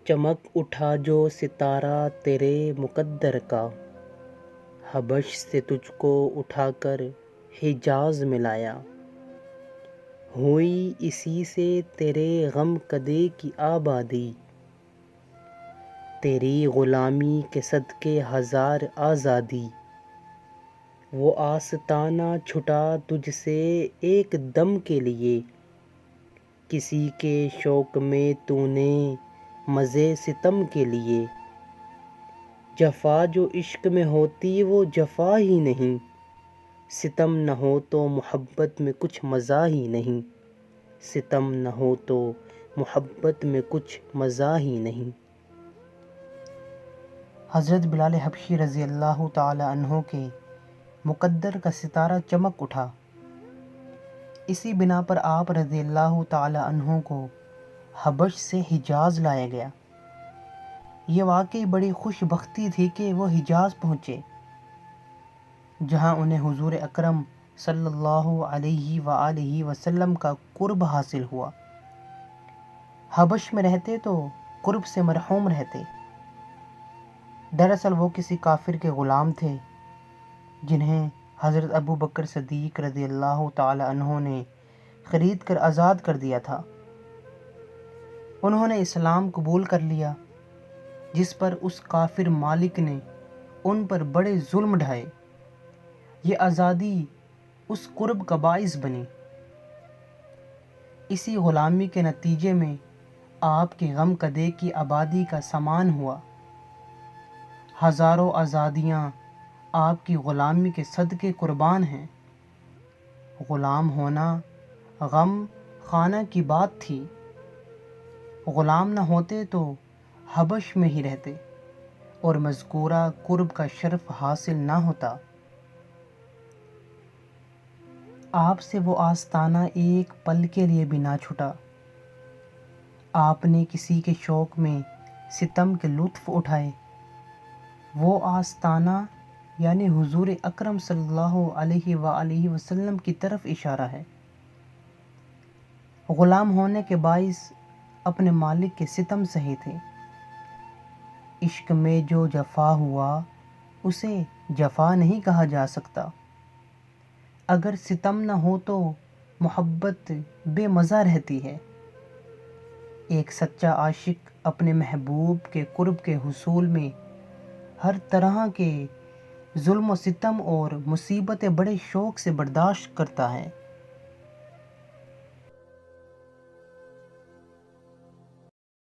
چمک اٹھا جو ستارہ تیرے مقدر کا، حبش سے تجھ کو اٹھا کر حجاز میں لایا۔ ہوئی اسی سے تیرے غم کدے کی آبادی، تیری غلامی کے صدقے ہزار آزادی۔ وہ آستانہ چھٹا تجھ سے ایک دم کے لیے، کسی کے شوق میں تو نے مزے ستم کے لیے۔ جفا جو عشق میں ہوتی وہ جفا ہی نہیں، ستم نہ ہو تو محبت میں کچھ مزہ ہی نہیں، ستم نہ ہو تو محبت میں کچھ مزہ ہی نہیں۔ حضرت بلال حبشی رضی اللہ تعالی عنہ کے مقدر کا ستارہ چمک اٹھا، اسی بنا پر آپ رضی اللہ تعالی عنہ کو حبش سے حجاز لایا گیا۔ یہ واقعی بڑی خوش بختی تھی کہ وہ حجاز پہنچے، جہاں انہیں حضور اکرم صلی اللہ علیہ وآلہ وسلم کا قرب حاصل ہوا۔ حبش میں رہتے تو قرب سے مرحوم رہتے۔ دراصل وہ کسی کافر کے غلام تھے جنہیں حضرت ابو بکر صدیق رضی اللہ تعالی عنہ نے خرید کر آزاد کر دیا تھا۔ انہوں نے اسلام قبول کر لیا، جس پر اس کافر مالک نے ان پر بڑے ظلم ڈھائے۔ یہ آزادی اس قرب کا باعث بنی۔ اسی غلامی کے نتیجے میں آپ کے غم کدے کی آبادی کا سامان ہوا۔ ہزاروں آزادیاں آپ کی غلامی کے صدقے قربان ہیں۔ غلام ہونا غم خانہ کی بات تھی۔ غلام نہ ہوتے تو حبش میں ہی رہتے اور مذکورہ قرب کا شرف حاصل نہ ہوتا۔ آپ سے وہ آستانہ ایک پل کے لیے بھی نہ چھٹا۔ آپ نے کسی کے شوق میں ستم کے لطف اٹھائے۔ وہ آستانہ یعنی حضور اکرم صلی اللہ علیہ وآلہ وسلم کی طرف اشارہ ہے۔ غلام ہونے کے باعث اپنے مالک کے ستم سہے تھے۔ عشق میں جو جفا ہوا اسے جفا نہیں کہا جا سکتا۔ اگر ستم نہ ہو تو محبت بے مزہ رہتی ہے۔ ایک سچا عاشق اپنے محبوب کے قرب کے حصول میں ہر طرح کے ظلم و ستم اور مصیبتیں بڑے شوق سے برداشت کرتا ہے۔